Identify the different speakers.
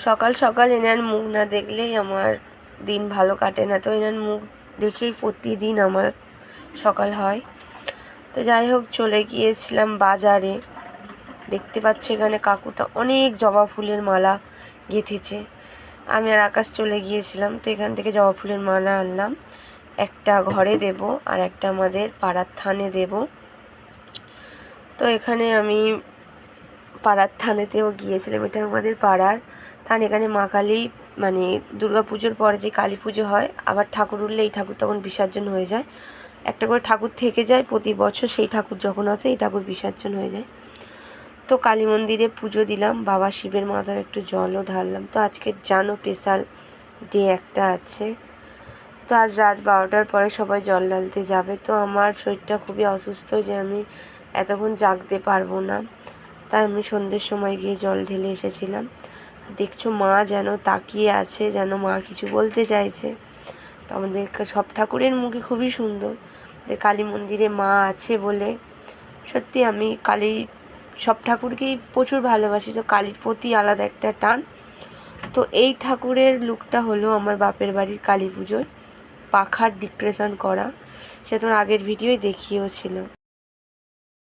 Speaker 1: সকাল সকাল এনার মুখ না দেখলেই আমার দিন ভালো কাটে না, তো এনার মুখ দেখেই প্রতিদিন আমার সকাল হয়। তো যাই হোক, চলে গিয়েছিলাম বাজারে। দেখতে পাচ্ছ এখানে কাকুটা অনেক জবা ফুলের মালা গেঁথেছে। আমি আর আকাশ চলে গিয়েছিলাম, তো এখান থেকে জবা ফুলের মালা আনলাম। একটা ঘরে দেব আর একটা আমাদের পাড়ার থানে দেব। তো এখানে আমি পাড়ার থানেতেও গিয়েছিলাম, এটা আমাদের পাড়ার থান। এখানে মা কালী, মানে দুর্গা পুজোর পরে যে কালী পুজো হয়, আবার ঠাকুর উঠলে এই ঠাকুর তখন বিসর্জন হয়ে যায়। একটা করে ঠাকুর থেকে যায় প্রতি বছর, সেই ঠাকুর যখন আছে এই ঠাকুর বিসর্জন হয়ে যায়। তো কালী মন্দিরে পুজো দিলাম, বাবা শিবের মাথায় একটু জলও ঢাললাম। তো আজকে জানো স্পেশাল ডে একটা আছে, তো আজ রাত 12টার পরে সবাই জল ঢালতে যাবে। তো আমার শরীরটা খুবই অসুস্থ যে আমি এতক্ষণ জাগতে পারবো না, তাই আমি সন্ধ্যের সময় গিয়ে জল ঢেলে এসেছিলাম। দেখছো মা যেন তাকিয়ে আছে, যেন মা কিছু বলতে চাইছে। তো আমাদের সব ঠাকুরের মুখে খুবই সুন্দর, কালী মন্দিরে মা আছে বলে। সত্যি আমি কালী সব ঠাকুরকেই প্রচুর ভালোবাসি, তো কালীর প্রতি আলাদা একটা টান। তো এই ঠাকুরের লুকটা হলো আমার বাপের বাড়ির কালী পুজোর পাখার ডেকোরেশন করা, সে তোমার আগের ভিডিওই দেখিয়েও ছিল।